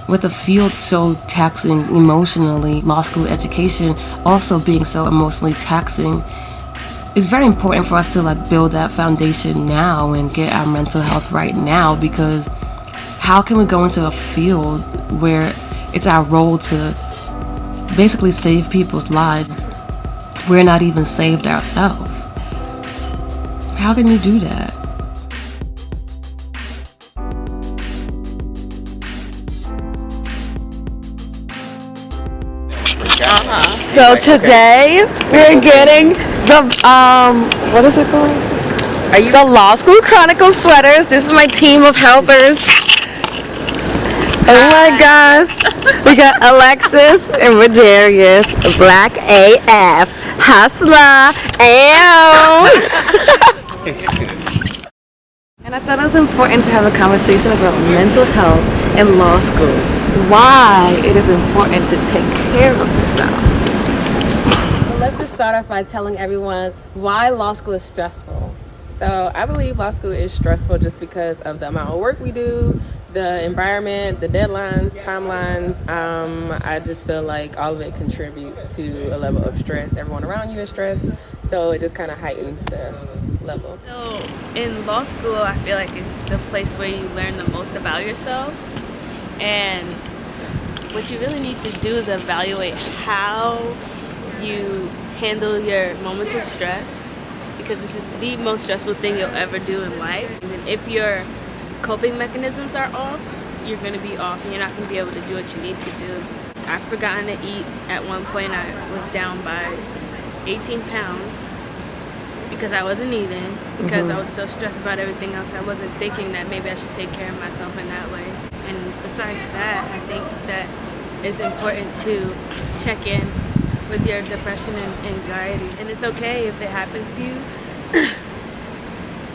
with the field so taxing emotionally, law school education also being so emotionally taxing, it's very important for us to like build that foundation now and get our mental health right now, because how can we go into a field where it's our role to basically save people's lives? We're not even saved ourselves. How can you do that? So today we're getting the what is it called? The Law School Chronicles sweaters. This is my team of helpers. Oh my gosh. We got Alexis and Rodarius, Black AF, Hustler, and I thought it was important to have a conversation about mental health in law school. Why it is important to take care of yourself. Well, let's just start off by telling everyone why law school is stressful. So I believe law school is stressful just because of the amount of work we do, the environment, the deadlines, timelines. I just feel like all of it contributes to a level of stress. Everyone around you is stressed, so it just kind of heightens the level. So in law school, I feel like it's the place where you learn the most about yourself. And what you really need to do is evaluate how you handle your moments of stress, because this is the most stressful thing you'll ever do in life. And if your coping mechanisms are off, you're going to be off and you're not going to be able to do what you need to do. I've forgotten to eat. At one point I was down by 18 pounds because I wasn't eating, because I was so stressed about everything else. I wasn't thinking that maybe I should take care of myself in that way. And besides that, I think that it's important to check in with your depression and anxiety. And it's okay if it happens to you,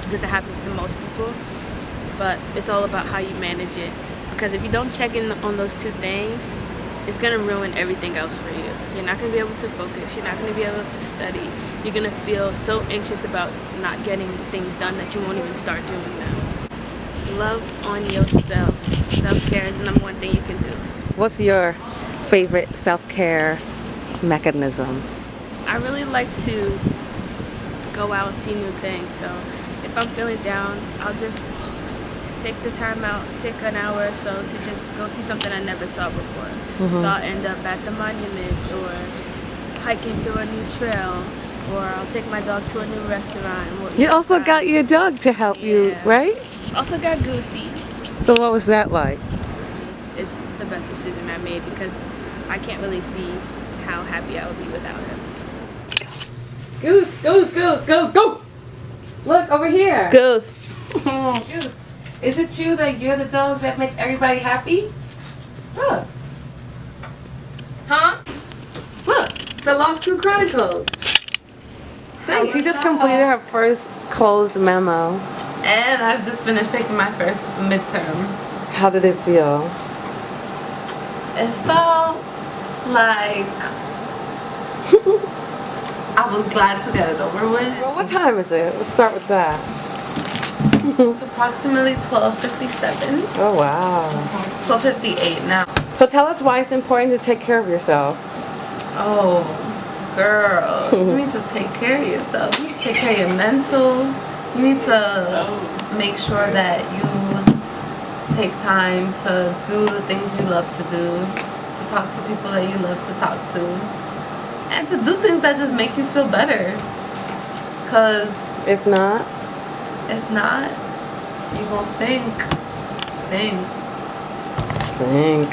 because it happens to most people. But it's all about how you manage it. Because if you don't check in on those two things, it's going to ruin everything else for you. You're not going to be able to focus. You're not going to be able to study. You're going to feel so anxious about not getting things done that you won't even start doing them. Love on yourself. Self-care is the number one thing you can do. What's your favorite self-care mechanism? I really like to go out and see new things. So if I'm feeling down, I'll just take the time out, take an hour or so to just go see something I never saw before. So I'll end up at the monuments or hiking through a new trail, or I'll take my dog to a new restaurant. You also got your dog to help you, right? Also got Goosey. So what was that like? It's the best decision I made, because I can't really see how happy I would be without him. Goose, Goose, Goose, Goose, go! Look, over here. Goose. Goose. Is it true that you're the dog that makes everybody happy? Look. Huh? Look, the Law School Chronicles. So she just completed her first closed memo. And I've just finished taking my first midterm. How did it feel? It felt like I was glad to get it over with. Well, what time is it? Let's start with that. It's approximately 12:57. Oh, wow. It's 12:58 now. So tell us why it's important to take care of yourself. Oh, girl. You need to take care of yourself. You need to take care of your mental. You need to make sure that you take time to do the things you love to do, to talk to people that you love to talk to, and to do things that just make you feel better. Because if not, you're gonna sink. Sink.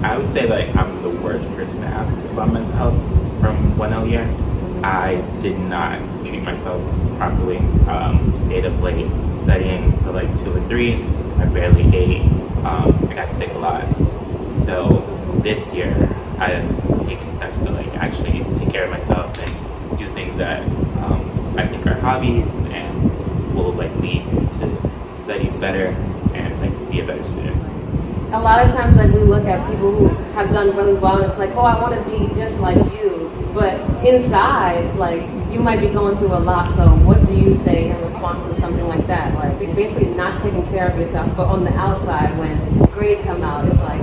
I would say like I'm the worst person to ask about mental health from 1L year. I did not treat myself properly. Stayed up late studying till like 2 or 3. I barely ate. I got sick a lot. So this year I've taken steps to like actually take care of myself and do things that I think are hobbies and will like lead me to study better and like be a better student. a lot of times like we look at people who have done really well and it's like, oh, I want to be just like you. But inside, like, you might be going through a lot, so what do you say in response to something like that? Like, you're basically not taking care of yourself, but on the outside, when grades come out, it's like,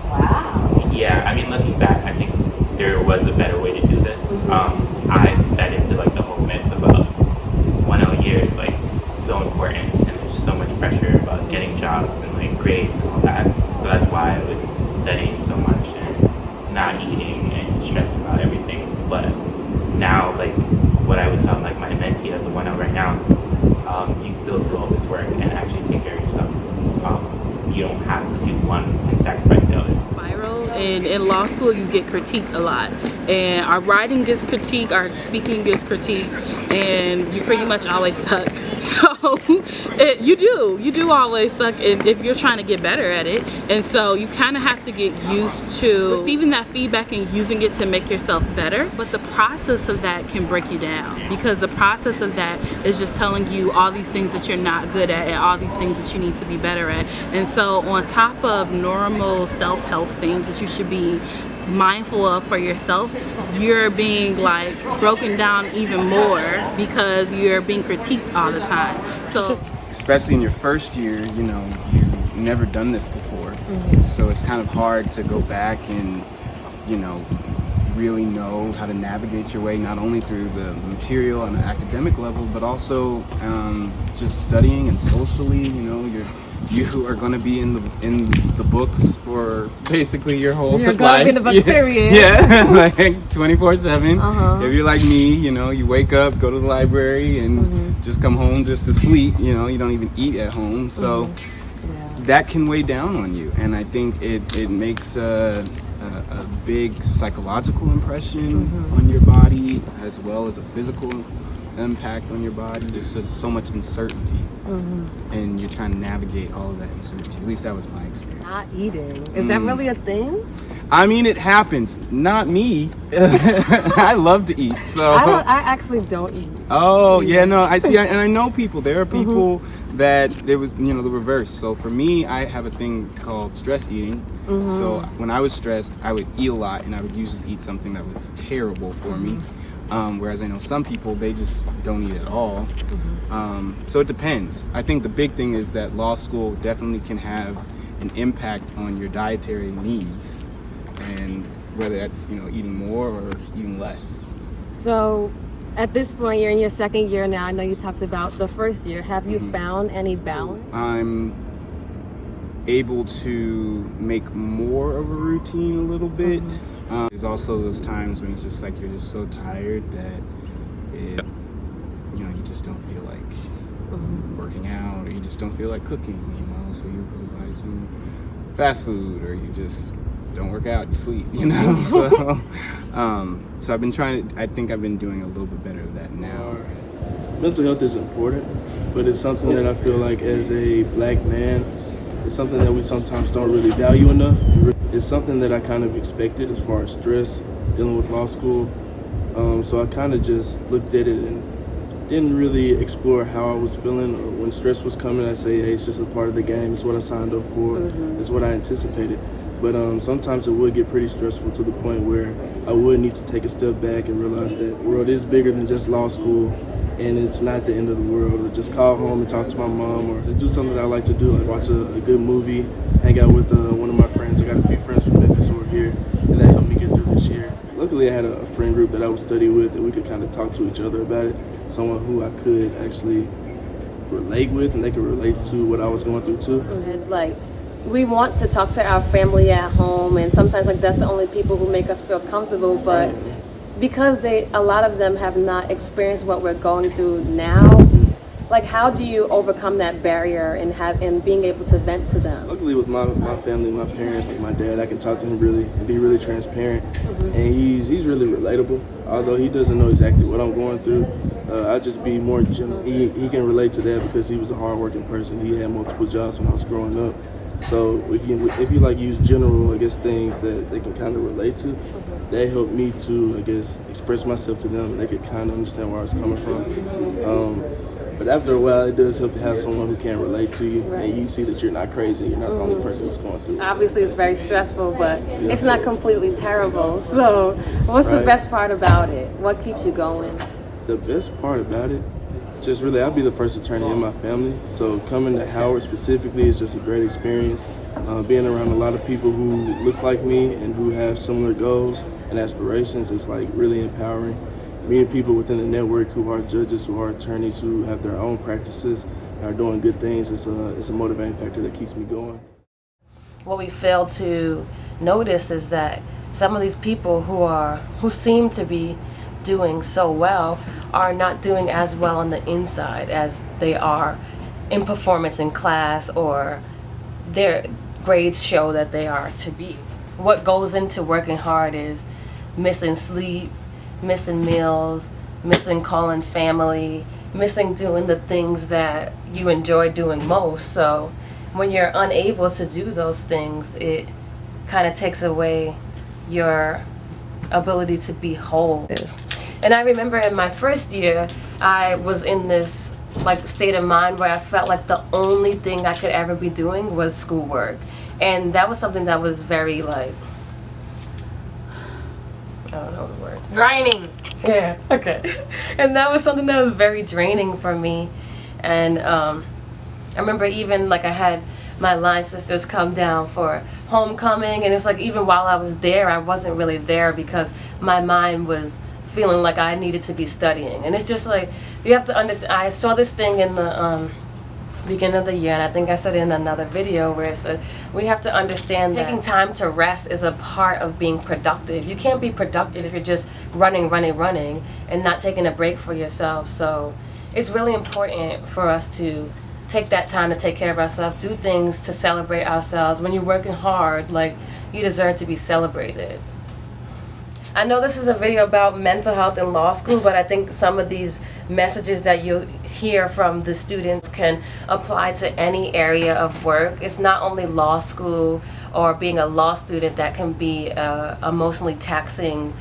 wow. Yeah, I mean, looking back, I think there was a better way to do this. I fed into like the whole myth about 1L year is like so important, and there's so much pressure about getting jobs and like grades and all that. So that's why I was studying so much and not eating and stressing about everything. But now, like, what I would tell like my mentee that's a 1L right now, you can still do all this work and actually take care of yourself. You don't have to do one and sacrifice the other. And in law school, you get critiqued a lot. And our writing gets critiqued, our speaking gets critiqued, and you pretty much always suck. So you do always suck if you're trying to get better at it. And so you kind of have to get used to receiving that feedback and using it to make yourself better. But the process of that can break you down, because the process of that is just telling you all these things that you're not good at and all these things that you need to be better at. And so on top of normal self-help things that you should be mindful of for yourself, you're being like broken down even more because you're being critiqued all the time. So especially in your first year, you know, you've never done this before, so it's kind of hard to go back and, you know, really know how to navigate your way, not only through the material on an academic level, but also just studying and socially. You know, you are going to be in the books for basically your whole life. You're going to be in the books, period. Yeah, like 24/7. If you're like me, you know, you wake up, go to the library, and just come home just to sleep. You know, you don't even eat at home, so that can weigh down on you. And I think it makes a big psychological impression on your body, as well as a physical impact on your body. There's just so much uncertainty, and you're trying to navigate all of that uncertainty. At least that was my experience. Not eating. Is that really a thing? I mean, it happens. Not me. I love to eat. So I actually don't eat. Oh yeah, no. I see, and I know people. There are people that there was, you know, the reverse. So for me, I have a thing called stress eating. So when I was stressed, I would eat a lot, and I would usually eat something that was terrible for me. Whereas I know some people, they just don't eat at all. So it depends. I think the big thing is that law school definitely can have an impact on your dietary needs, and whether that's, you know, eating more or eating less. So at this point, you're in your second year now. I know you talked about the first year. Have you found any balance? I'm able to make more of a routine a little bit. There's also those times when it's just like you're just so tired that you know, you just don't feel like working out, or you just don't feel like cooking, you know, so you go buy some fast food, or you just don't work out, you sleep, you know. So I've been I think I've been doing a little bit better of that now. Mental health is important, but it's something that I feel like as a black man, it's something that we sometimes don't really value enough. It's something that I kind of expected as far as stress, dealing with law school. So I kind of just looked at it and didn't really explore how I was feeling. Or when stress was coming, I say, hey, it's just a part of the game. It's what I signed up for. It's what I anticipated. But sometimes it would get pretty stressful to the point where I would need to take a step back and realize that the world is bigger than just law school, and it's not the end of the world. Or just call home and talk to my mom, or just do something that I like to do, like watch a good movie, hang out with one of my friends. I got a few friends from Memphis who are here, and that helped me get through this year. Luckily, I had a friend group that I would study with, and we could kind of talk to each other about it. Someone who I could actually relate with, and they could relate to what I was going through too. Like, we want to talk to our family at home, and sometimes like that's the only people who make us feel comfortable, but because a lot of them have not experienced what we're going through now, like, how do you overcome that barrier and being able to vent to them? Luckily with my family, my parents, like my dad, I can talk to him really and be really transparent, and he's really relatable. Although he doesn't know exactly what I'm going through, I just be more general. He can relate to that because he was a hardworking person. He had multiple jobs when I was growing up. So if you like use general, I guess, things that they can kind of relate to, that helped me to, I guess, express myself to them, and they could kind of understand where I was coming from. But after a while, it does help to have someone who can relate to you, and you see that you're not crazy. You're not the only person who's going through it. Obviously, it's very stressful, but it's not completely terrible. So, what's the best part about it? What keeps you going? The best part about it, just really, I'll be the first attorney in my family. So coming to Howard specifically is just a great experience. Being around a lot of people who look like me and who have similar goals and aspirations is like really empowering. Meeting people within the network who are judges, who are attorneys, who have their own practices and are doing good things, it's a motivating factor that keeps me going. What we fail to notice is that some of these people who seem to be doing so well are not doing as well on the inside as they are in performance in class, or their grades show that they are to be. What goes into working hard is missing sleep, missing meals, missing calling family, missing doing the things that you enjoy doing most. So when you're unable to do those things, it kind of takes away your ability to be whole. And I remember in my first year, I was in this like state of mind where I felt like the only thing I could ever be doing was schoolwork. And that was something that was very like, I don't know the word. Grinding. Yeah, okay. And that was something that was very draining for me. And I remember even like I had my line sisters come down for homecoming, and it's like even while I was there, I wasn't really there because my mind was feeling like I needed to be studying. And it's just like, you have to understand, I saw this thing in the beginning of the year, and I think I said it in another video where it said we have to understand that taking time to rest is a part of being productive. You can't be productive if you're just running and not taking a break for yourself. So it's really important for us to take that time to take care of ourselves, do things to celebrate ourselves. When you're working hard, like, you deserve to be celebrated. I know this is a video about mental health in law school, but I think some of these messages that you hear from the students can apply to any area of work. It's not only law school or being a law student that can be an emotionally taxing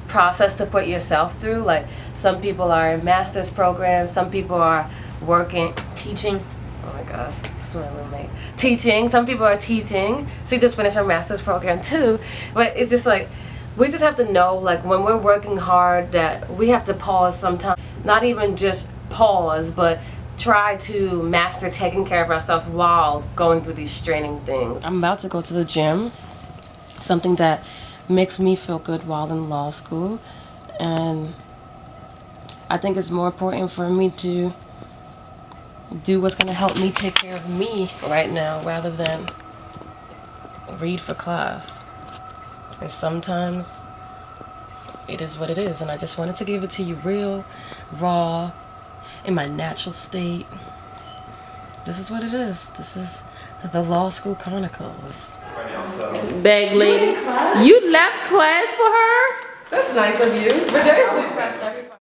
process to put yourself through. Like, some people are in master's programs, some people are teaching. Oh my gosh, this is my roommate. Teaching. Some people are teaching. She just finished her master's program too. But it's just like, we just have to know, like, when we're working hard, that we have to pause sometimes. Not even just pause, but try to master taking care of ourselves while going through these straining things. I'm about to go to the gym. Something that makes me feel good while in law school. And I think it's more important for me to do what's going to help me take care of me right now rather than read for class. And sometimes it is what it is, and I just wanted to give it to you real, raw, in my natural state. This is what it is. This is the Law School Chronicles. Bag lady, you left class for her? That's nice of you. But